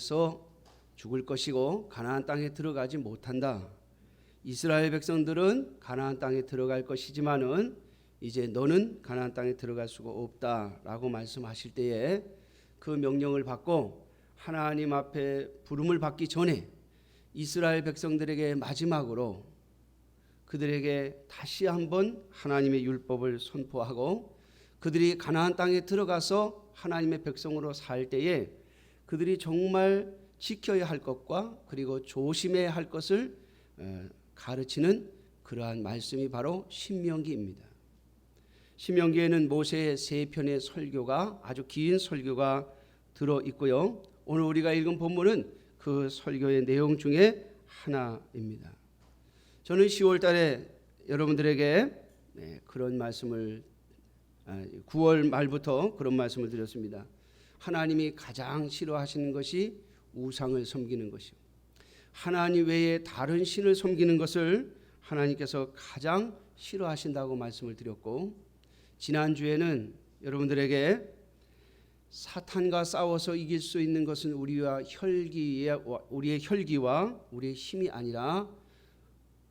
땅에서 죽을 것이고 가나안 땅에 들어가지 못한다. 이스라엘 백성들은 가나안 땅에 들어갈 것이지만은 이제 너는 가나안 땅에 들어갈 수가 없다라고 말씀하실 때에 그 명령을 받고 하나님 앞에 부름을 받기 전에 이스라엘 백성들에게 마지막으로 그들에게 다시 한번 하나님의 율법을 선포하고 그들이 가나안 땅에 들어가서 하나님의 백성으로 살 때에 그들이 정말 지켜야 할 것과 그리고 조심해야 할 것을 가르치는 그러한 말씀이 바로 신명기입니다. 신명기에는 모세의 3편의 설교가 아주 긴 설교가 들어 있고요. 오늘 우리가 읽은 본문은 그 설교의 내용 중에 하나입니다. 저는 10월 달에 여러분들에게 그런 말씀을 9월 말부터 그런 말씀을 드렸습니다. 하나님이 가장 싫어하시는 것이 우상을 섬기는 것이요. 하나님 외에 다른 신을 섬기는 것을 하나님께서 가장 싫어하신다고 말씀을 드렸고, 지난주에는 여러분들에게 사탄과 싸워서 이길 수 있는 것은 우리의 혈기와 우리의 힘이 아니라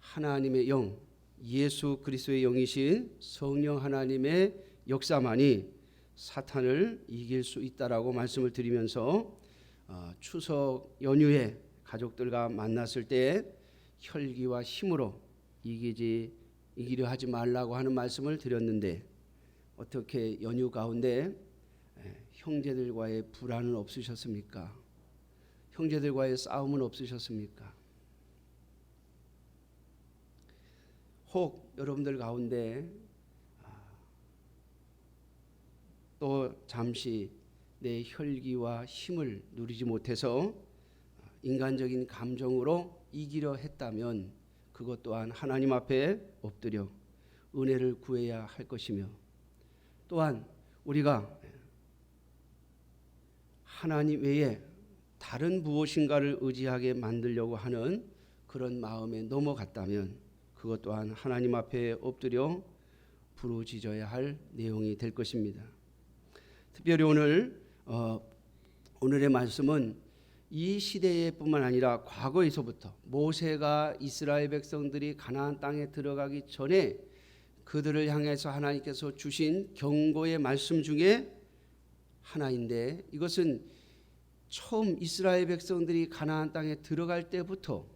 하나님의 영, 예수 그리스도의 영이신 성령 하나님의 역사만이 사탄을 이길 수 있다라고 말씀을 드리면서 추석 연휴에 가족들과 만났을 때 혈기와 힘으로 이기려 하지 말라고 하는 말씀을 드렸는데, 어떻게 연휴 가운데 형제들과의 불안은 없으셨습니까? 형제들과의 싸움은 없으셨습니까? 혹 여러분들 가운데 또 잠시 내 혈기와 힘을 누리지 못해서 인간적인 감정으로 이기려 했다면 그것 또한 하나님 앞에 엎드려 은혜를 구해야 할 것이며, 또한 우리가 하나님 외에 다른 무엇인가를 의지하게 만들려고 하는 그런 마음에 넘어갔다면 그것 또한 하나님 앞에 엎드려 부르짖어야 할 내용이 될 것입니다. 특별히 오늘의 말씀은 이 시대뿐만 아니라 과거에서부터 모세가 이스라엘 백성들이 가나안 땅에 들어가기 전에 그들을 향해서 하나님께서 주신 경고의 말씀 중에 하나인데, 이것은 처음 이스라엘 백성들이 가나안 땅에 들어갈 때부터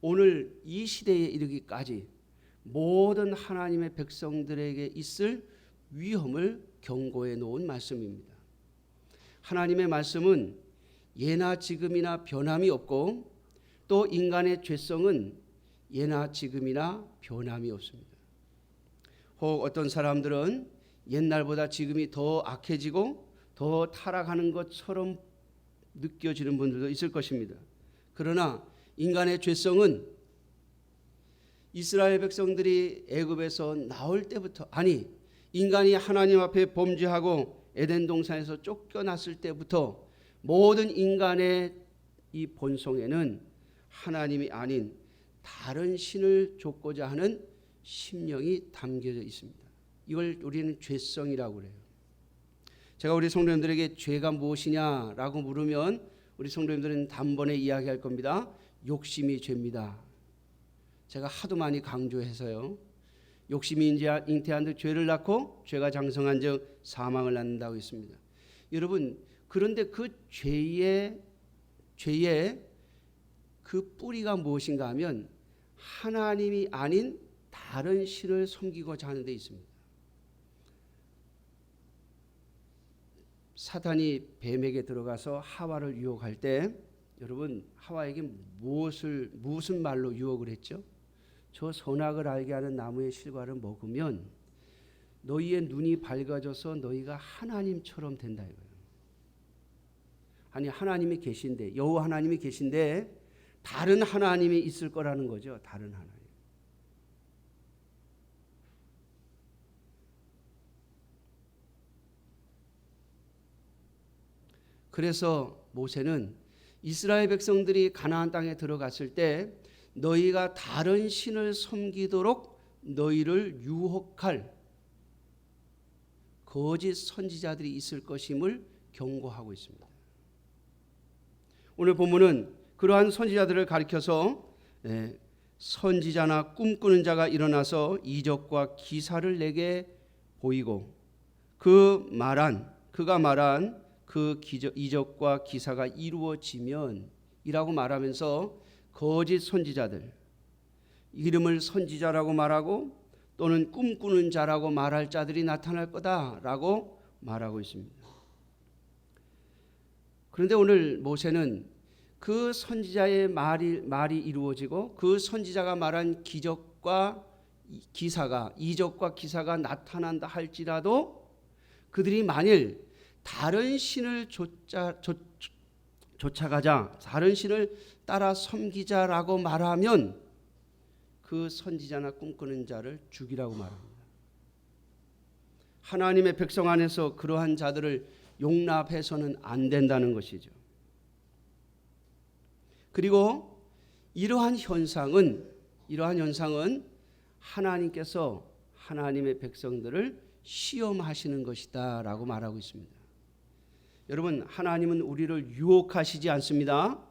오늘 이 시대에 이르기까지 모든 하나님의 백성들에게 있을 위험을 경고해 놓은 말씀입니다. 하나님의 말씀은 예나 지금이나 변함이 없고, 또 인간의 죄성은 예나 지금이나 변함이 없습니다. 혹 어떤 사람들은 옛날보다 지금이 더 악해지고 더 타락하는 것처럼 느껴지는 분들도 있을 것입니다. 그러나 인간의 죄성은 이스라엘 백성들이 애굽에서 나올 때부터, 아니 인간이 하나님 앞에 범죄하고 에덴 동산에서 쫓겨났을 때부터 모든 인간의 이 본성에는 하나님이 아닌 다른 신을 좇고자 하는 심령이 담겨져 있습니다. 이걸 우리는 죄성이라고 그래요. 제가 우리 성도님들에게 죄가 무엇이냐라고 물으면 우리 성도님들은 단번에 이야기할 겁니다. 욕심이 죄입니다. 제가 하도 많이 강조해서요. 욕심이 잉태한 즉 죄를 낳고 죄가 장성한 즉 사망을 낳는다고 했습니다. 여러분, 그런데 그 죄의 그 뿌리가 무엇인가 하면 하나님이 아닌 다른 신을 섬기고자 하는 데 있습니다. 사탄이 뱀에게 들어가서 하와를 유혹할 때 여러분, 하와에게 무슨 말로 유혹을 했죠? 저 선악을 알게 하는 나무의 실과를 먹으면 너희의 눈이 밝아져서 너희가 하나님처럼 된다 이거예요. 아니, 하나님이 계신데, 여호와 하나님이 계신데 다른 하나님이 있을 거라는 거죠. 다른 하나님. 그래서 모세는 이스라엘 백성들이 가나안 땅에 들어갔을 때 너희가 다른 신을 섬기도록 너희를 유혹할 거짓 선지자들이 있을 것임을 경고하고 있습니다. 오늘 본문은 그러한 선지자들을 가리켜서 선지자나 꿈꾸는 자가 일어나서 이적과 기사를 내게 보이고 그가 말한 그 이적과 기사가 이루어지면 이라고 말하면서 거짓 선지자들, 이름을 선지자라고 말하고 또는 꿈꾸는 자라고 말할 자들이 나타날 거다라고 말하고 있습니다. 그런데 오늘 모세는 그 선지자의 말이 이루어지고 그 선지자가 말한 이적과 기사가 나타난다 할지라도 그들이 만일 다른 신을 쫓아가자, 다른 신을 따라 섬기자라고 말하면 그 선지자나 꿈꾸는 자를 죽이라고 말합니다. 하나님의 백성 안에서 그러한 자들을 용납해서는 안 된다는 것이죠. 그리고 이러한 현상은 하나님께서 하나님의 백성들을 시험하시는 것이다 라고 말하고 있습니다. 여러분, 하나님은 우리를 유혹하시지 않습니다.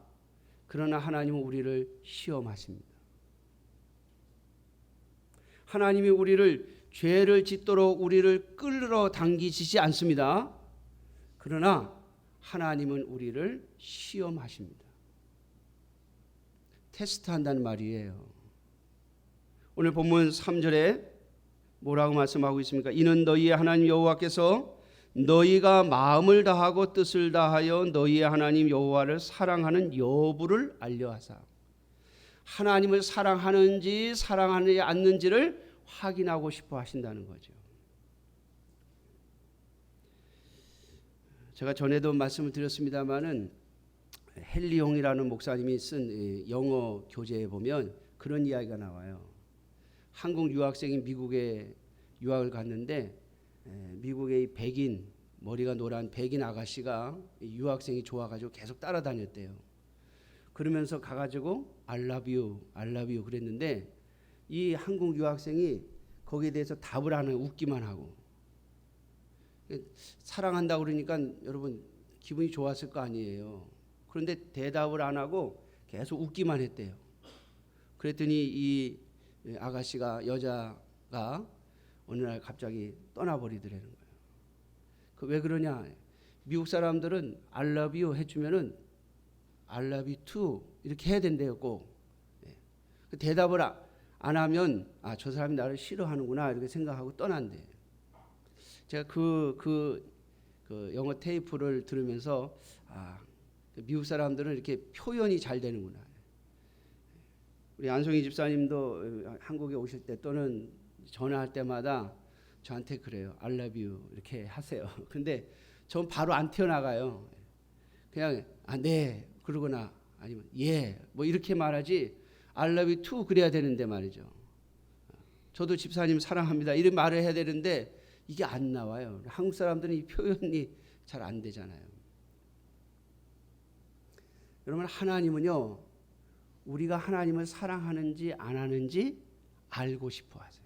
그러나 하나님은 우리를 시험하십니다. 하나님이 우리를 죄를 짓도록 우리를 끌어당기시지 않습니다. 그러나 하나님은 우리를 시험하십니다. 테스트한다는 말이에요. 오늘 본문 3절에 뭐라고 말씀하고 있습니까? 이는 너희의 하나님 여호와께서 너희가 마음을 다하고 뜻을 다하여 너희의 하나님 여호와를 사랑하는 여부를 알려하사, 하나님을 사랑하는지 사랑하지 않는지를 확인하고 싶어 하신다는 거죠. 제가 전에도 말씀을 드렸습니다마는 헨리용이라는 목사님이 쓴 영어 교재에 보면 그런 이야기가 나와요. 한국 유학생이 미국에 유학을 갔는데 미국의 백인, 머리가 노란 백인 아가씨가 유학생이 좋아가지고 계속 따라다녔대요. 그러면서 가가지고 I love you 그랬는데 이 한국 유학생이 거기에 대해서 답을 안 하고 웃기만 하고, 사랑한다고 그러니까 여러분 기분이 좋았을 거 아니에요. 그런데 대답을 안 하고 계속 웃기만 했대요. 그랬더니 이 여자가 어느 날 갑자기 떠나버리더라는 거예요. 왜 그러냐? 미국 사람들은 I love you 해주면은 I love you too 이렇게 해야 된대요, 꼭. 대답을 안 하면 저 사람이 나를 싫어하는구나 이렇게 생각하고 떠난대. 제가 그 영어 테이프를 들으면서 미국 사람들은 이렇게 표현이 잘 되는구나. 우리 안송이 집사님도 한국에 오실 때 또는 전화할 때마다 저한테 그래요. I love you 이렇게 하세요. 근데 전 바로 안 튀어나가요. 그냥 네 그러거나 아니면 뭐 이렇게 말하지 I love you too 그래야 되는데 말이죠. 저도 집사님 사랑합니다 이런 말을 해야 되는데 이게 안 나와요. 한국 사람들은 이 표현이 잘 안 되잖아요. 여러분, 하나님은요, 우리가 하나님을 사랑하는지 안 하는지 알고 싶어 하세요.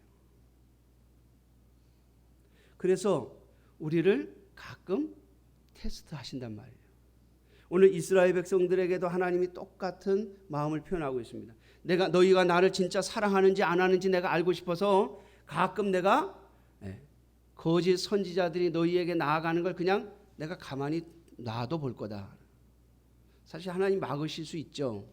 그래서 우리를 가끔 테스트 하신단 말이에요. 오늘 이스라엘 백성들에게도 하나님이 똑같은 마음을 표현하고 있습니다. 너희가 나를 진짜 사랑하는지 안 하는지 내가 알고 싶어서 가끔 내가 거짓 선지자들이 너희에게 나아가는 걸 그냥 내가 가만히 놔도 볼 거다. 사실 하나님 막으실 수 있죠.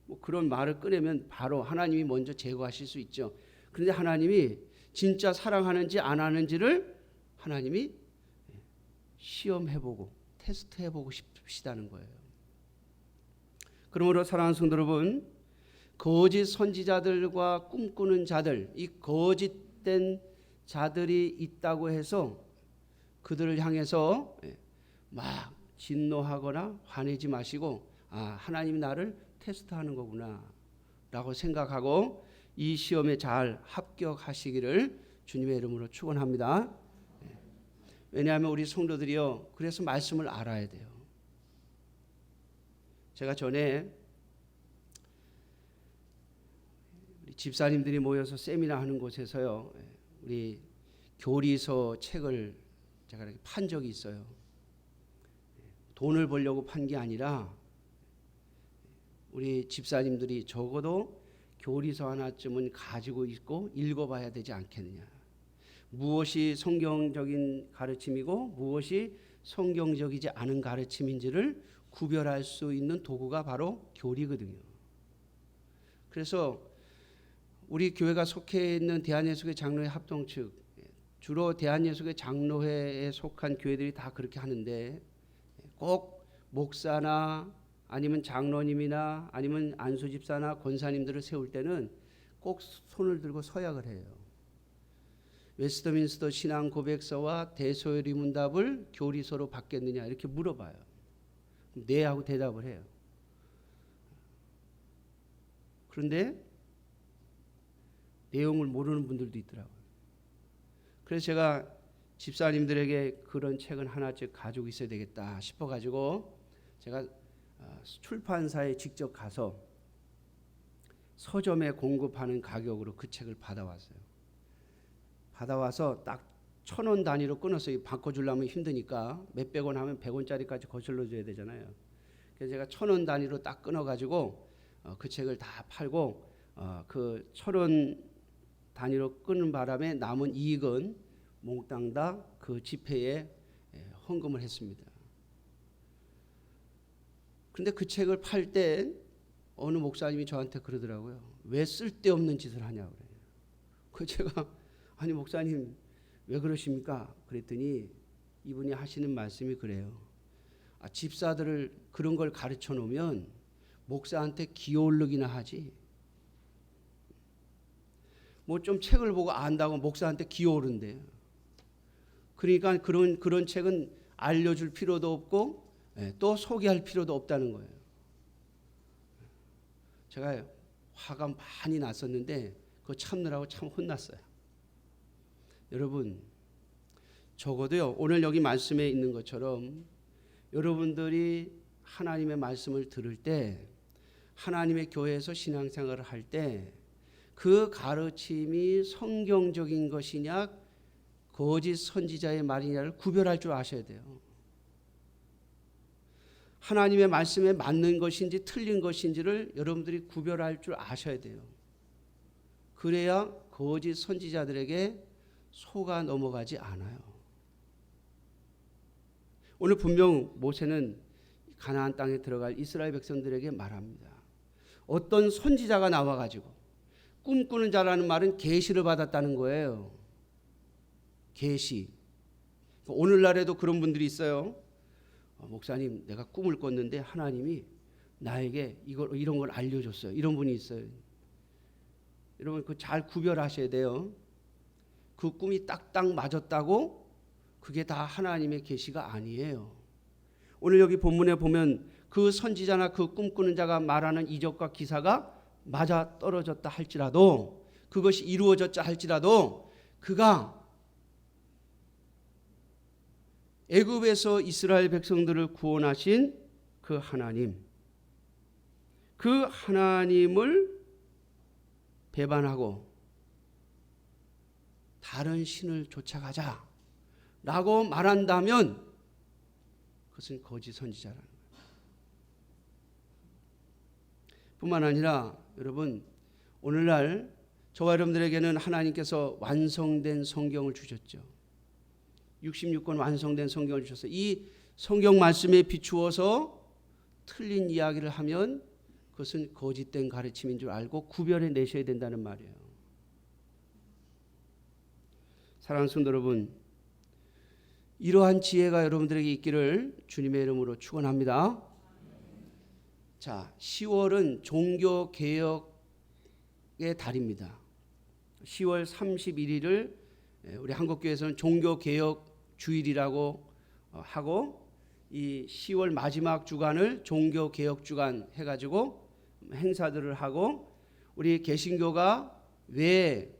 뭐 그런 말을 꺼내면 바로 하나님이 먼저 제거하실 수 있죠. 그런데 하나님이 진짜 사랑하는지 안 하는지를 하나님이 시험해보고 테스트해보고 싶으시다는 거예요. 그러므로 사랑하는 성도 여러분, 거짓 선지자들과 꿈꾸는 자들, 이 거짓된 자들이 있다고 해서 그들을 향해서 막 진노하거나 화내지 마시고 하나님이 나를 테스트하는 거구나 라고 생각하고 이 시험에 잘 합격하시기를 주님의 이름으로 축원합니다. 왜냐하면 우리 성도들이요, 그래서 말씀을 알아야 돼요. 제가 전에 우리 집사님들이 모여서 세미나 하는 곳에서요, 우리 교리서 책을 제가 이렇게 판 적이 있어요. 돈을 벌려고 판 게 아니라 우리 집사님들이 적어도 교리서 하나쯤은 가지고 있고 읽어봐야 되지 않겠느냐. 무엇이 성경적인 가르침이고 무엇이 성경적이지 않은 가르침인지를 구별할 수 있는 도구가 바로 교리거든요. 그래서 우리 교회가 속해 있는 대한예수교 장로회 합동측, 주로 대한예수교 장로회에 속한 교회들이 다 그렇게 하는데, 꼭 목사나 아니면 장로님이나 아니면 안수집사나 권사님들을 세울 때는 꼭 손을 들고 서약을 해요. 웨스트민스터 신앙 고백서와 대소요리 문답을 교리서로 받겠느냐 이렇게 물어봐요. 네 하고 대답을 해요. 그런데 내용을 모르는 분들도 있더라고요. 그래서 제가 집사님들에게 그런 책은 하나씩 가지고 있어야 되겠다 싶어가지고 제가 출판사에 직접 가서 서점에 공급하는 가격으로 그 책을 받아왔어요. 받아와서 딱 1,000원 단위로 끊어서 바꿔주려면 힘드니까 몇백 원 하면 100원짜리까지 거슬러 줘야 되잖아요. 그래서 제가 1,000원 단위로 딱 끊어가지고 그 책을 다 팔고 그 1,000원 단위로 끊은 바람에 남은 이익은 몽땅 다 그 집회에 헌금을 했습니다. 그런데 그 책을 팔 때 어느 목사님이 저한테 그러더라고요. 왜 쓸데없는 짓을 하냐고 그래요. 그 제가 아니 목사님 왜 그러십니까? 그랬더니 이분이 하시는 말씀이 그래요. 집사들을 그런 걸 가르쳐 놓으면 목사한테 기어오르기나 하지. 뭐 좀 책을 보고 안다고 목사한테 기어오른대요. 그러니까 그런 책은 알려줄 필요도 없고 또 소개할 필요도 없다는 거예요. 제가 화가 많이 났었는데 그거 참느라고 참 혼났어요. 여러분 적어도요 오늘 여기 말씀에 있는 것처럼 여러분들이 하나님의 말씀을 들을 때 하나님의 교회에서 신앙생활을 할 때 그 가르침이 성경적인 것이냐 거짓 선지자의 말이냐를 구별할 줄 아셔야 돼요. 하나님의 말씀에 맞는 것인지 틀린 것인지를 여러분들이 구별할 줄 아셔야 돼요. 그래야 거짓 선지자들에게 속아 넘어가지 않아요. 오늘 분명 모세는 가나안 땅에 들어갈 이스라엘 백성들에게 말합니다. 어떤 선지자가 나와가지고 꿈꾸는 자라는 말은 계시를 받았다는 거예요. 계시. 오늘날에도 그런 분들이 있어요. 목사님 내가 꿈을 꿨는데 하나님이 나에게 이런 걸 알려줬어요. 이런 분이 있어요. 여러분 그 잘 구별하셔야 돼요. 그 꿈이 딱딱 맞았다고 그게 다 하나님의 계시가 아니에요. 오늘 여기 본문에 보면 그 선지자나 그 꿈꾸는 자가 말하는 이적과 기사가 맞아 떨어졌다 할지라도 그것이 이루어졌자 할지라도 그가 애굽에서 이스라엘 백성들을 구원하신 그 하나님, 그 하나님을 배반하고 다른 신을 쫓아가자라고 말한다면 그것은 거짓 선지자라는 거예요. 뿐만 아니라 여러분 오늘날 저와 여러분들에게는 하나님께서 완성된 성경을 주셨죠. 66권 완성된 성경을 주셔서 이 성경 말씀에 비추어서 틀린 이야기를 하면 그것은 거짓된 가르침인 줄 알고 구별해 내셔야 된다는 말이에요. 사랑하는 성도 여러분, 이러한 지혜가 여러분들에게 있기를 주님의 이름으로 축원합니다. 자, 10월은 종교개혁의 달입니다. 10월 31일을 우리 한국교회에서는 종교개혁 주일이라고 하고 이 10월 마지막 주간을 종교개혁 주간 해가지고 행사들을 하고 우리 개신교가 왜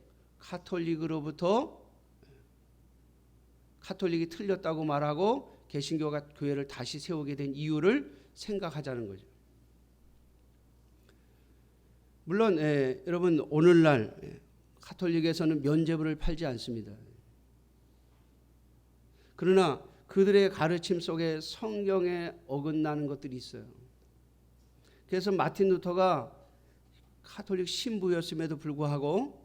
카톨릭이 틀렸다고 말하고 개신교가 교회를 다시 세우게 된 이유를 생각하자는 거죠. 물론 여러분 오늘날 카톨릭에서는 면죄부를 팔지 않습니다. 그러나 그들의 가르침 속에 성경에 어긋나는 것들이 있어요. 그래서 마틴 루터가 가톨릭 신부였음에도 불구하고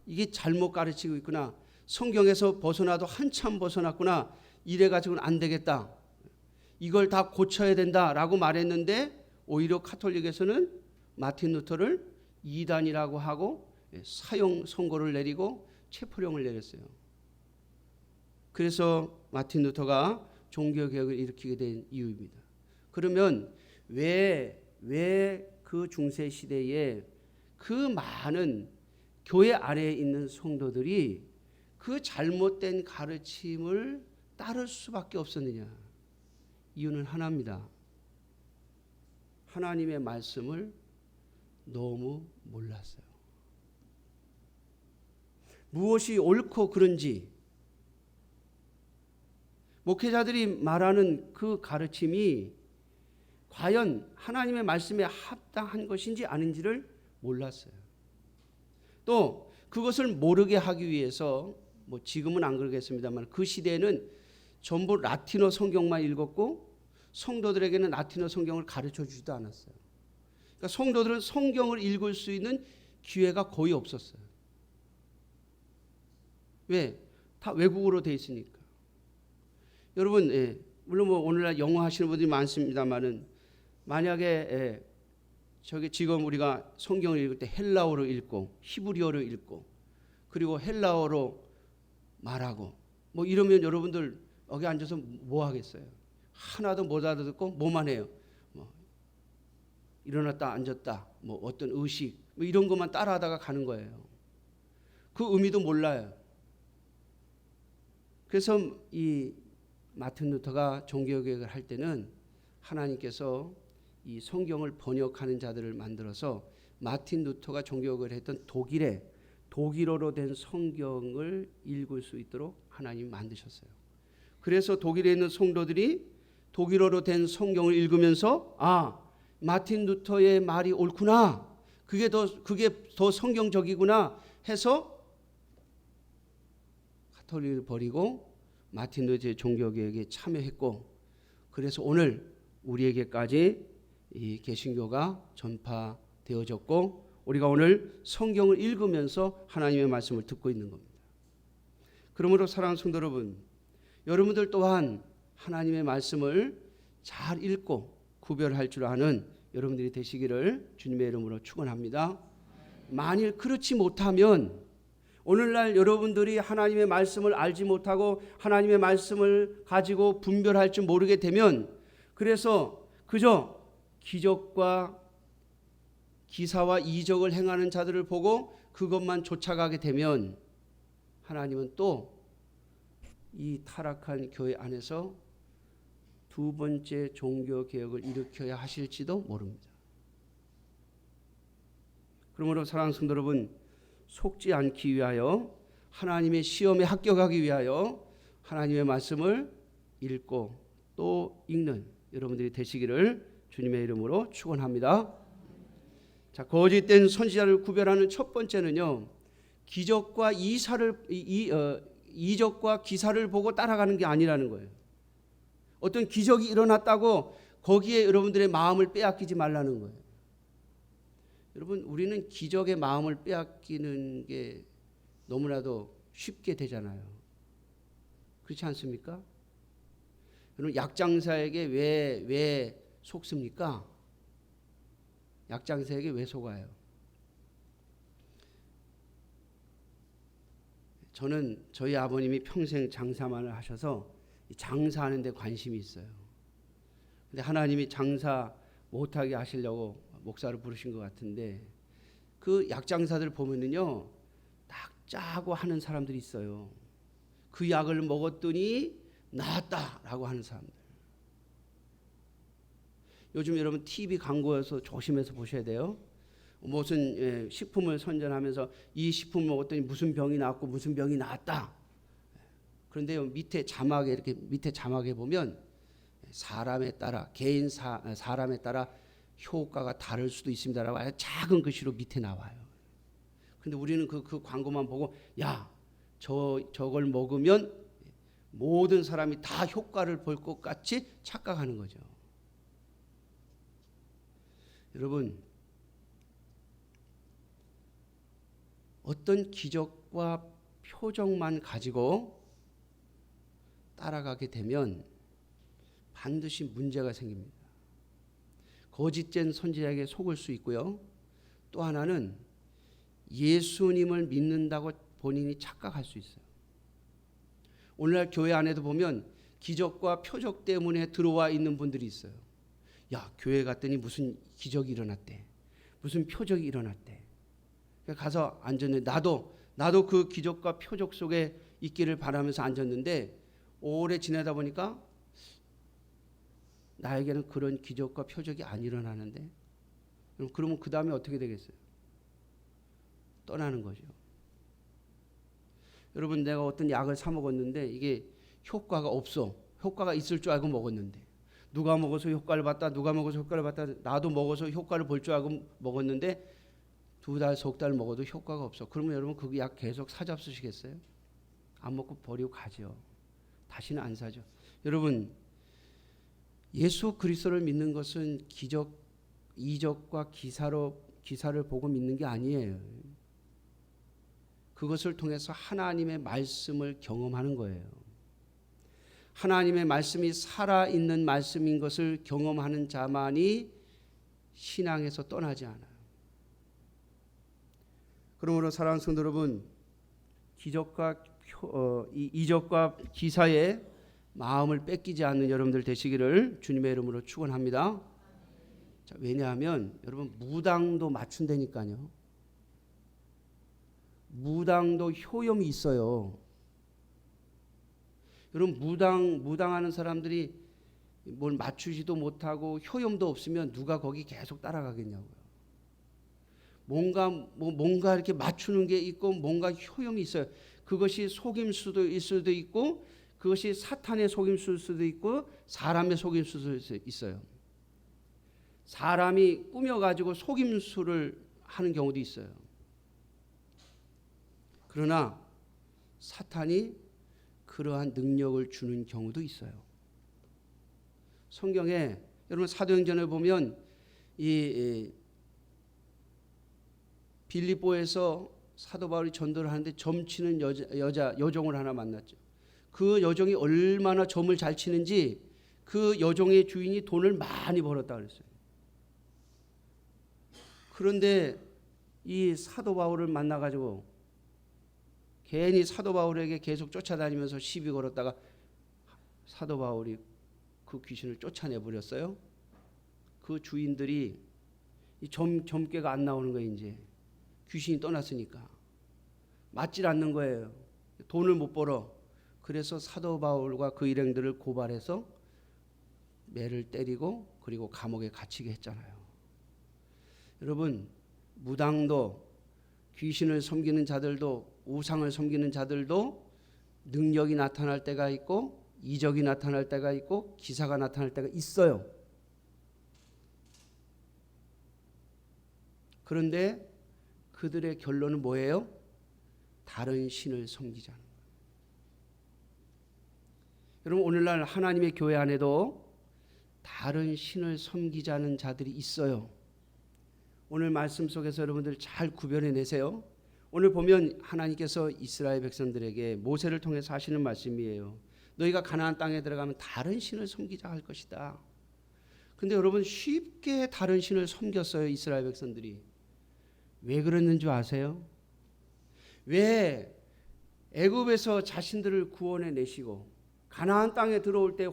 이게 잘못 가르치고 있구나. 성경에서 벗어나도 한참 벗어났구나. 이래가지고는 안 되겠다. 이걸 다 고쳐야 된다라고 말했는데 오히려 가톨릭에서는 마틴 루터를 이단이라고 하고 사형 선고를 내리고 체포령을 내렸어요. 그래서 마틴 루터가 종교개혁을 일으키게 된 이유입니다. 그러면 왜 그 중세 시대에 그 많은 교회 아래에 있는 성도들이 그 잘못된 가르침을 따를 수밖에 없었느냐? 이유는 하나입니다. 하나님의 말씀을 너무 몰랐어요. 무엇이 옳고 그른지 목회자들이 말하는 그 가르침이 과연 하나님의 말씀에 합당한 것인지 아닌지를 몰랐어요. 또 그것을 모르게 하기 위해서 지금은 안 그러겠습니다만 그 시대에는 전부 라틴어 성경만 읽었고 성도들에게는 라틴어 성경을 가르쳐 주지도 않았어요. 그러니까 성도들은 성경을 읽을 수 있는 기회가 거의 없었어요. 왜? 다 외국어로 돼 있으니까. 여러분, 물론 오늘날 영어 하시는 분들이 많습니다만은 만약에 저기 지금 우리가 성경을 읽을 때 헬라어로 읽고 히브리어로 읽고 그리고 헬라어로 말하고 이러면 여러분들 여기 앉아서 뭐 하겠어요? 하나도 못 알아듣고 뭐만 해요? 일어났다 앉았다 어떤 의식 이런 것만 따라하다가 가는 거예요. 그 의미도 몰라요. 그래서 이 마틴 루터가 종교개혁을 할 때는 하나님께서 이 성경을 번역하는 자들을 만들어서 마틴 루터가 종교개혁을 했던 독일어로 된 성경을 읽을 수 있도록 하나님이 만드셨어요. 그래서 독일에 있는 성도들이 독일어로 된 성경을 읽으면서 마틴 루터의 말이 옳구나. 그게 더 성경적이구나 해서 가톨릭을 버리고 마틴 루터의 종교개혁에 참여했고 그래서 오늘 우리에게까지 이 개신교가 전파되어졌고 우리가 오늘 성경을 읽으면서 하나님의 말씀을 듣고 있는 겁니다. 그러므로 사랑하는 성도 여러분, 여러분들 또한 하나님의 말씀을 잘 읽고 구별할 줄 아는 여러분들이 되시기를 주님의 이름으로 축원합니다. 만일 그렇지 못하면 오늘날 여러분들이 하나님의 말씀을 알지 못하고 하나님의 말씀을 가지고 분별할 줄 모르게 되면 그래서 그저 기적과 기사와 이적을 행하는 자들을 보고 그것만 쫓아가게 되면 하나님은 또 이 타락한 교회 안에서 두 번째 종교개혁을 일으켜야 하실지도 모릅니다. 그러므로 사랑하는 성도 여러분, 속지 않기 위하여 하나님의 시험에 합격하기 위하여 하나님의 말씀을 읽고 또 읽는 여러분들이 되시기를 주님의 이름으로 축원합니다. 자, 거짓된 선지자를 구별하는 첫 번째는요, 기적과 이적과 기사를 보고 따라가는 게 아니라는 거예요. 어떤 기적이 일어났다고 거기에 여러분들의 마음을 빼앗기지 말라는 거예요. 여러분, 우리는 기적의 마음을 빼앗기는 게 너무나도 쉽게 되잖아요. 그렇지 않습니까? 여러분, 약장사에게 왜 속습니까? 약장사에게 왜 속아요? 저는 저희 아버님이 평생 장사만을 하셔서 장사하는 데 관심이 있어요. 근데 하나님이 장사 못하게 하시려고 목사를 부르신 것 같은데 그 약장사들 보면은요, 딱 짜고 하는 사람들이 있어요. 그 약을 먹었더니 나았다라고 하는 사람들. 요즘 여러분 TV 광고에서 조심해서 보셔야 돼요. 무슨 식품을 선전하면서 이 식품 먹었더니 무슨 병이 나았고 무슨 병이 나았다. 그런데 밑에 자막에 이렇게 밑에 자막에 보면 사람에 따라 사람에 따라 효과가 다를 수도 있습니다라고 아주 작은 글씨로 밑에 나와요. 그런데 우리는 그 광고만 보고 저걸 먹으면 모든 사람이 다 효과를 볼 것 같이 착각하는 거죠. 여러분, 어떤 기적과 표적만 가지고 따라가게 되면 반드시 문제가 생깁니다. 거짓된 선지자에게 속을 수 있고요. 또 하나는 예수님을 믿는다고 본인이 착각할 수 있어요. 오늘날 교회 안에도 보면 기적과 표적 때문에 들어와 있는 분들이 있어요. 야, 교회 갔더니 무슨 기적이 일어났대. 무슨 표적이 일어났대. 가서 앉았는데 나도 그 기적과 표적 속에 있기를 바라면서 앉았는데 오래 지내다 보니까 나에게는 그런 기적과 표적이 안 일어나는데, 그러면 그 다음에 어떻게 되겠어요? 떠나는 거죠. 여러분, 내가 어떤 약을 사 먹었는데 이게 효과가 없어. 효과가 있을 줄 알고 먹었는데, 누가 먹어서 효과를 봤다, 누가 먹어서 효과를 봤다, 나도 먹어서 효과를 볼 줄 알고 먹었는데 2달, 석 달 먹어도 효과가 없어. 그러면 여러분 그 약 계속 사잡수시겠어요? 안 먹고 버리고 가죠. 다시는 안 사죠. 여러분, 예수 그리스도를 믿는 것은 기적, 이적과 기사를 보고 믿는 게 아니에요. 그것을 통해서 하나님의 말씀을 경험하는 거예요. 하나님의 말씀이 살아있는 말씀인 것을 경험하는 자만이 신앙에서 떠나지 않아요. 그러므로 사랑하는 성도 여러분, 이적과 기사에 마음을 뺏기지 않는 여러분들 되시기를 주님의 이름으로 축원합니다. 자, 왜냐하면 여러분 무당도 맞춘다니까요. 무당도 효염이 있어요. 여러분 무당하는 사람들이 뭘 맞추지도 못하고 효염도 없으면 누가 거기 계속 따라가겠냐고요. 뭔가 이렇게 맞추는 게 있고 뭔가 효염이 있어요. 그것이 속임수일 수도 있고 그것이 사탄의 속임수일 수도 있고 사람의 속임수일 수도 있어요. 사람이 꾸며가지고 속임수를 하는 경우도 있어요. 그러나 사탄이 그러한 능력을 주는 경우도 있어요. 성경에 여러분 사도행전을 보면 이 빌립보에서 사도 바울이 전도를 하는데 점 치는 여종을 하나 만났죠. 그 여종이 얼마나 점을 잘 치는지 그 여종의 주인이 돈을 많이 벌었다 그랬어요. 그런데 이 사도 바울을 만나가지고 괜히 사도 바울에게 계속 쫓아다니면서 시비 걸었다가 사도 바울이 그 귀신을 쫓아내 버렸어요. 그 주인들이 이 점괘가 안 나오는 거예요. 이제 귀신이 떠났으니까 맞질 않는 거예요. 돈을 못 벌어. 그래서 사도 바울과 그 일행들을 고발해서 매를 때리고 그리고 감옥에 갇히게 했잖아요. 여러분, 무당도 귀신을 섬기는 자들도 우상을 섬기는 자들도 능력이 나타날 때가 있고 이적이 나타날 때가 있고 기사가 나타날 때가 있어요. 그런데 그들의 결론은 뭐예요? 다른 신을 섬기자는 거예요. 여러분, 오늘날 하나님의 교회 안에도 다른 신을 섬기자는 자들이 있어요. 오늘 말씀 속에서 여러분들 잘 구별해내세요. 오늘 보면 하나님께서 이스라엘 백성들에게 모세를 통해서 하시는 말씀이에요. 너희가 가나안 땅에 들어가면 다른 신을 섬기자 할 것이다. 근데 여러분 쉽게 다른 신을 섬겼어요. 이스라엘 백성들이. 왜 그랬는 줄 아세요? 왜 애굽에서 자신들을 구원해 내시고 가나안 땅에 들어올 때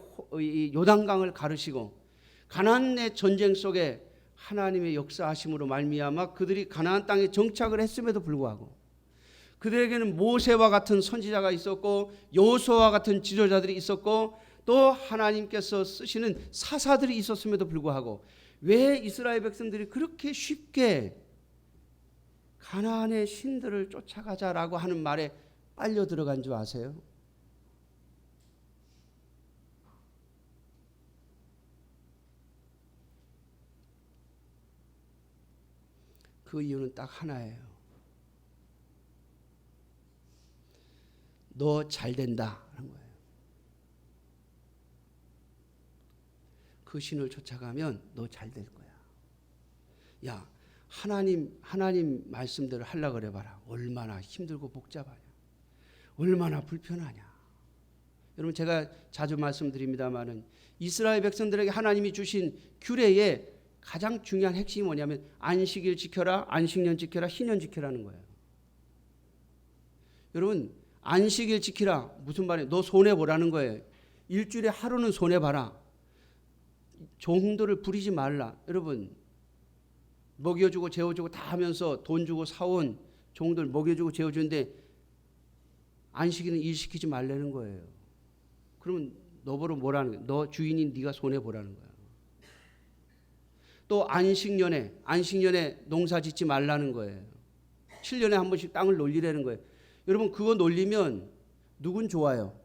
요단강을 가르시고 가나안의 전쟁 속에 하나님의 역사하심으로 말미암아 그들이 가나안 땅에 정착을 했음에도 불구하고 그들에게는 모세와 같은 선지자가 있었고 여호수아와 같은 지도자들이 있었고 또 하나님께서 쓰시는 사사들이 있었음에도 불구하고 왜 이스라엘 백성들이 그렇게 쉽게 가나안의 신들을 쫓아가자라고 하는 말에 빨려 들어간 줄 아세요? 그 이유는 딱 하나예요. 너 잘 된다 하는 거예요. 그 신을 쫓아가면 너 잘 될 거야. 야, 하나님 말씀대로 하려고 그래 봐라. 얼마나 힘들고 복잡하냐. 얼마나 불편하냐. 여러분, 제가 자주 말씀드립니다마는 이스라엘 백성들에게 하나님이 주신 규례의 가장 중요한 핵심이 뭐냐면 안식일 지켜라, 안식년 지켜라, 희년 지켜라는 거예요. 여러분, 안식일 지키라 무슨 말이에요? 너 손해 보라는 거예요. 일주일에 하루는 손해 봐라. 종들을 부리지 말라. 여러분, 먹여주고 재워주고 다 하면서 돈 주고 사온 종들 먹여주고 재워주는데 안식일은 일시키지 말라는 거예요. 그러면 너보러 뭐라는 거야? 너 주인인 네가 손해 보라는 거야. 또 안식년에 농사 짓지 말라는 거예요. 7년에 한 번씩 땅을 놀리라는 거예요. 여러분, 그거 놀리면 누군 좋아요?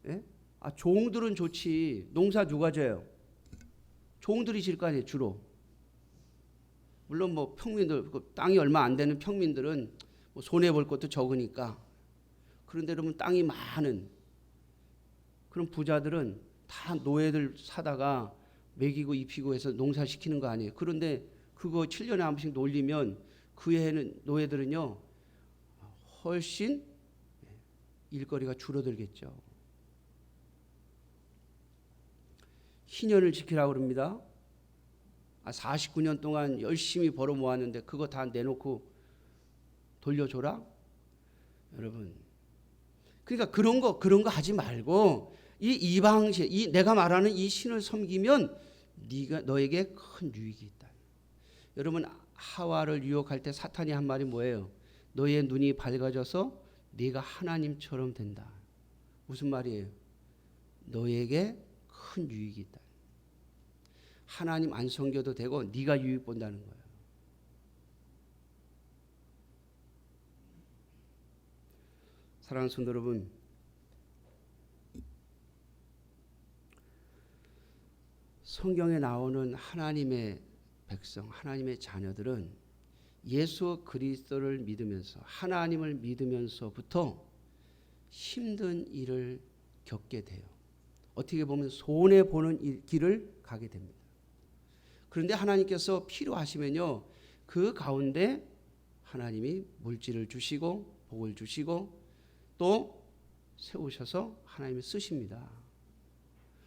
예? 종들은 좋지. 농사 누가 져요? 종들이 질 거 아니에요, 주로. 물론 뭐 평민들, 땅이 얼마 안 되는 평민들은 뭐 손해 볼 것도 적으니까. 그런데 여러분, 땅이 많은 그런 부자들은 다 노예들 사다가 먹이고 입히고 해서 농사시키는 거 아니에요. 그런데 그거 7년에 한 번씩 놀리면 그 해는 노예들은요 훨씬 일거리가 줄어들겠죠. 희년을 지키라고 그럽니다. 49년 동안 열심히 벌어 모았는데 그거 다 내놓고 돌려줘라? 여러분, 그러니까 그런 거 하지 말고 이 이방신, 내가 말하는 이 신을 섬기면 너에게 큰 유익이 있다. 여러분, 하와를 유혹할 때 사탄이 한 말이 뭐예요? 너의 눈이 밝아져서 네가 하나님처럼 된다. 무슨 말이에요? 너에게 큰 유익이 있다. 하나님 안 섬겨도 되고 네가 유익 본다는 거예요. 사랑하는 성도 여러분, 성경에 나오는 하나님의 백성, 하나님의 자녀들은 예수 그리스도를 믿으면서 하나님을 믿으면서부터 힘든 일을 겪게 돼요. 어떻게 보면 손해보는 길을 가게 됩니다. 그런데 하나님께서 필요하시면요, 그 가운데 하나님이 물질을 주시고 복을 주시고 또 세우셔서 하나님이 쓰십니다.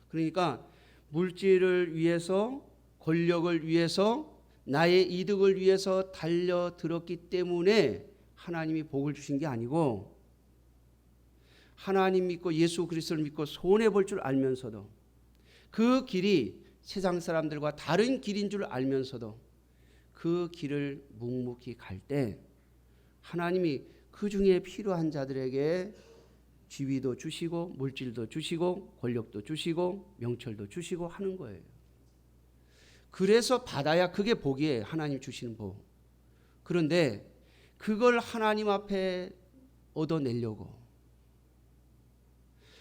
그러니까 물질을 위해서, 권력을 위해서, 나의 이득을 위해서 달려들었기 때문에 하나님이 복을 주신 게 아니고, 하나님 믿고 예수 그리스도를 믿고 손해볼 줄 알면서도 그 길이 세상 사람들과 다른 길인 줄 알면서도 그 길을 묵묵히 갈 때 하나님이 그 중에 필요한 자들에게 지위도 주시고 물질도 주시고 권력도 주시고 명철도 주시고 하는 거예요. 그래서 받아야 그게 복이에요. 하나님 주시는 복. 그런데 그걸 하나님 앞에 얻어내려고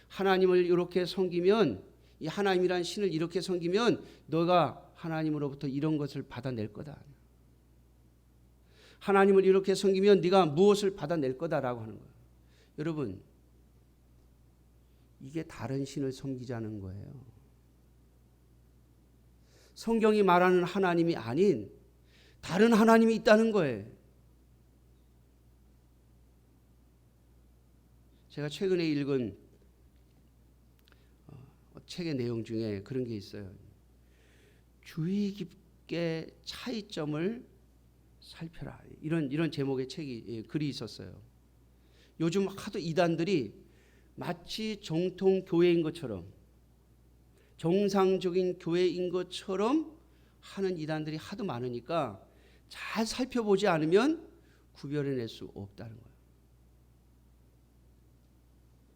하나님을 이렇게 섬기면, 이 하나님이란 신을 이렇게 섬기면 너가 하나님으로부터 이런 것을 받아낼 거다. 하나님을 이렇게 섬기면 네가 무엇을 받아낼 거다라고 하는 거예요. 여러분, 이게 다른 신을 섬기자는 거예요. 성경이 말하는 하나님이 아닌 다른 하나님이 있다는 거예요. 제가 최근에 읽은 책의 내용 중에 그런 게 있어요. 주의 깊게 차이점을 살펴라. 이런 제목의 글이 있었어요. 요즘 하도 이단들이 마치 정통 교회인 것처럼, 정상적인 교회인 것처럼 하는 이단들이 하도 많으니까 잘 살펴보지 않으면 구별해낼 수 없다는 거예요.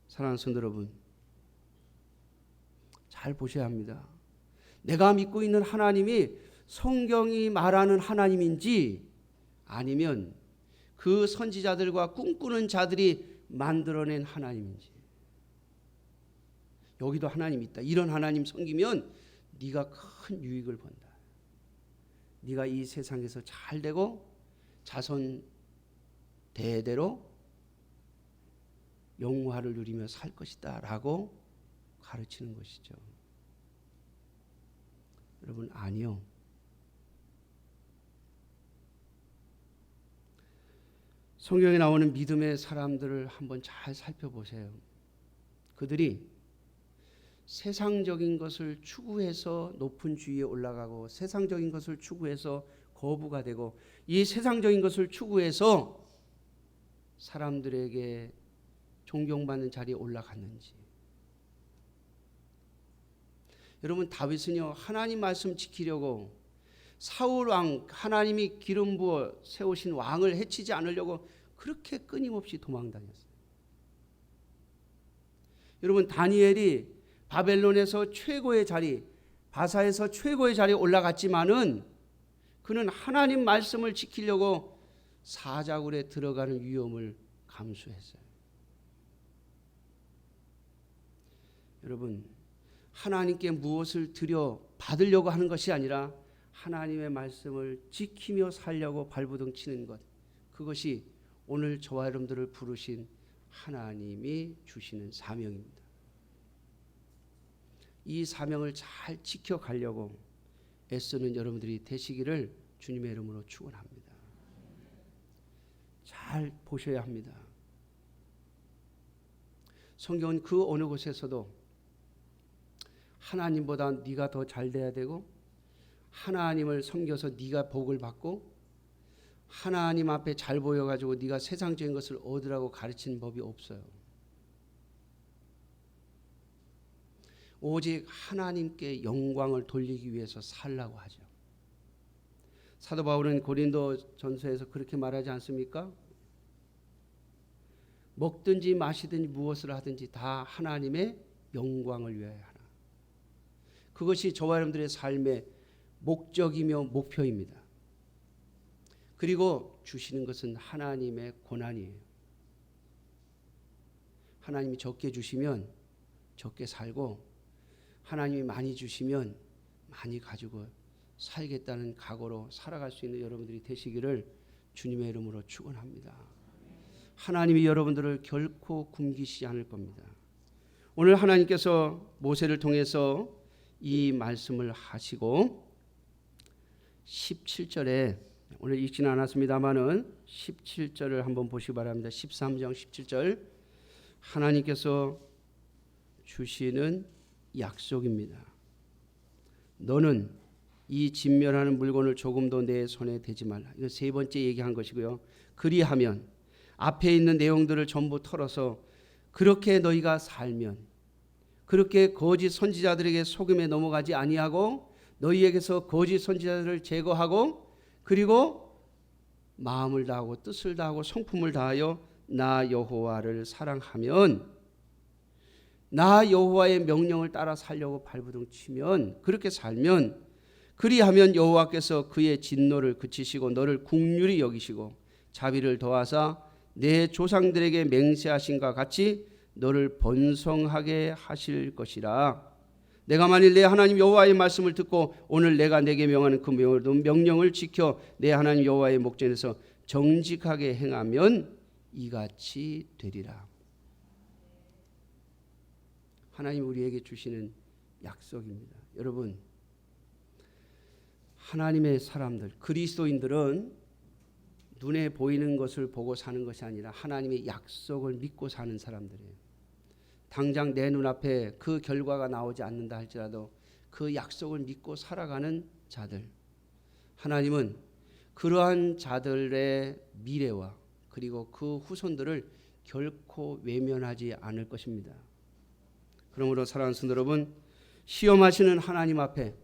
사랑하는 성도 여러분, 잘 보셔야 합니다. 내가 믿고 있는 하나님이 성경이 말하는 하나님인지 아니면 그 선지자들과 꿈꾸는 자들이 만들어낸 하나님인지. 여기도 하나님이 있다. 이런 하나님 섬기면 네가 큰 유익을 본다. 네가 이 세상에서 잘 되고 자손 대대로 영화를 누리며 살 것이다 라고 가르치는 것이죠. 여러분, 아니요. 성경에 나오는 믿음의 사람들을 한번 잘 살펴보세요. 그들이 세상적인 것을 추구해서 높은 지위에 올라가고 세상적인 것을 추구해서 거부가 되고 이 세상적인 것을 추구해서 사람들에게 존경받는 자리에 올라갔는지. 여러분, 다윗은요, 하나님 말씀 지키려고 사울 왕, 하나님이 기름 부어 세우신 왕을 해치지 않으려고 그렇게 끊임없이 도망다녔어요. 여러분, 다니엘이 바벨론에서 최고의 자리, 바사에서 최고의 자리에 올라갔지만은 그는 하나님 말씀을 지키려고 사자굴에 들어가는 위험을 감수했어요. 여러분, 하나님께 무엇을 드려 받으려고 하는 것이 아니라 하나님의 말씀을 지키며 살려고 발버둥 치는 것, 그것이 오늘 저와 여러분들을 부르신 하나님이 주시는 사명입니다. 이 사명을 잘 지켜가려고 애쓰는 여러분들이 되시기를 주님의 이름으로 축원합니다. 잘 보셔야 합니다. 성경은 그 어느 곳에서도 하나님보다 네가 더 잘 돼야 되고 하나님을 섬겨서 네가 복을 받고 하나님 앞에 잘 보여가지고 네가 세상적인 것을 얻으라고 가르치는 법이 없어요. 오직 하나님께 영광을 돌리기 위해서 살라고 하죠. 사도 바울은 고린도 전서에서 그렇게 말하지 않습니까? 먹든지 마시든지 무엇을 하든지 다 하나님의 영광을 위하여 하라. 그것이 저와 여러분들의 삶의 목적이며 목표입니다. 그리고 주시는 것은 하나님의 고난이에요. 하나님이 적게 주시면 적게 살고 하나님이 많이 주시면 많이 가지고 살겠다는 각오로 살아갈 수 있는 여러분들이 되시기를 주님의 이름으로 축원합니다. 하나님이 여러분들을 결코 굶기시지 않을 겁니다. 오늘 하나님께서 모세를 통해서 이 말씀을 하시고 17절에 오늘 읽지는 않았습니다만은 17절을 한번 보시기 바랍니다. 13장 17절 하나님께서 주시는 약속입니다. 너는 이 진멸하는 물건을 조금도 내 손에 대지 말라. 이거 세 번째 얘기한 것이고요. 그리하면 앞에 있는 내용들을 전부 털어서 그렇게 너희가 살면 그렇게 거짓 선지자들에게 속임에 넘어가지 아니하고 너희에게서 거짓 선지자들을 제거하고 그리고 마음을 다하고 뜻을 다하고 성품을 다하여 나 여호와를 사랑하면 나 여호와의 명령을 따라 살려고 발버둥 치면 그렇게 살면 그리하면 여호와께서 그의 진노를 그치시고 너를 긍휼히 여기시고 자비를 더하사 내 조상들에게 맹세하신과 같이 너를 번성하게 하실 것이라. 내가 만일 내 하나님 여호와의 말씀을 듣고 오늘 내가 내게 명하는 그 명령을 지켜 내 하나님 여호와의 목전에서 정직하게 행하면 이같이 되리라. 하나님 우리에게 주시는 약속입니다. 여러분, 하나님의 사람들, 그리스도인들은 눈에 보이는 것을 보고 사는 것이 아니라 하나님의 약속을 믿고 사는 사람들이에요. 당장 내 눈앞에 그 결과가 나오지 않는다 할지라도 그 약속을 믿고 살아가는 자들, 하나님은 그러한 자들의 미래와 그리고 그 후손들을 결코 외면하지 않을 것입니다. 그러므로 사랑하는 성도 여러분, 시험하시는 하나님 앞에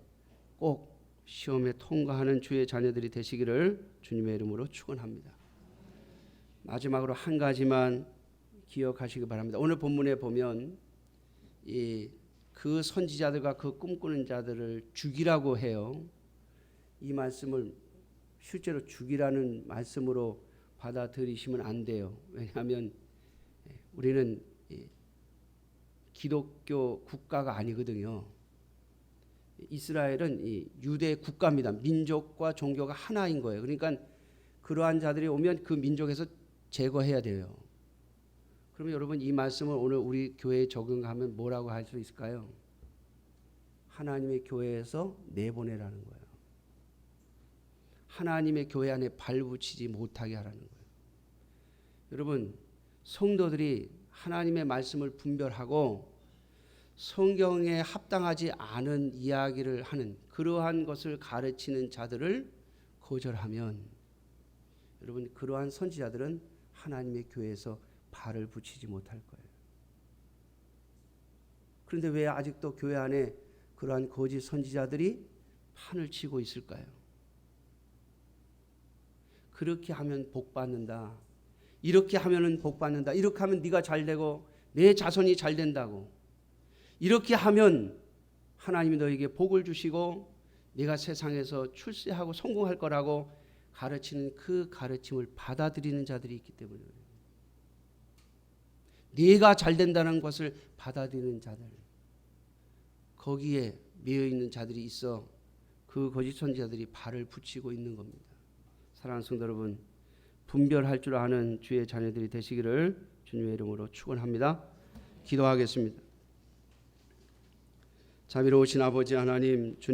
꼭 시험에 통과하는 주의 자녀들이 되시기를 주님의 이름으로 축원합니다. 마지막으로 한 가지만 기억하시기 바랍니다. 오늘 본문에 보면 그 선지자들과 그 꿈꾸는 자들을 죽이라고 해요. 이 말씀을 실제로 죽이라는 말씀으로 받아들이시면 안 돼요. 왜냐하면 우리는 기독교 국가가 아니거든요. 이스라엘은 유대 국가입니다. 민족과 종교가 하나인 거예요. 그러니까 그러한 자들이 오면 그 민족에서 제거해야 돼요. 그러면 여러분 이 말씀을 오늘 우리 교회에 적용하면 뭐라고 할 수 있을까요? 하나님의 교회에서 내보내라는 거예요. 하나님의 교회 안에 발붙이지 못하게 하라는 거예요. 여러분, 성도들이 하나님의 말씀을 분별하고 성경에 합당하지 않은 이야기를 하는 그러한 것을 가르치는 자들을 거절하면 여러분, 그러한 선지자들은 하나님의 교회에서 발을 붙이지 못할 거예요. 그런데 왜 아직도 교회 안에 그러한 거짓 선지자들이 판을 치고 있을까요? 그렇게 하면 복 받는다. 이렇게 하면은 복 받는다. 이렇게 하면 네가 잘 되고 내 자손이 잘 된다고. 이렇게 하면 하나님이 너에게 복을 주시고 네가 세상에서 출세하고 성공할 거라고 가르치는 그 가르침을 받아들이는 자들이 있기 때문에 네가 잘 된다는 것을 받아들이는 자들, 거기에 매여 있는 자들이 있어 그 거짓 선지자들이 발을 붙이고 있는 겁니다. 사랑하는 성도 여러분, 분별할 줄 아는 주의 자녀들이 되시기를 주님의 이름으로 축원합니다. 기도하겠습니다. 자비로우신 아버지 하나님,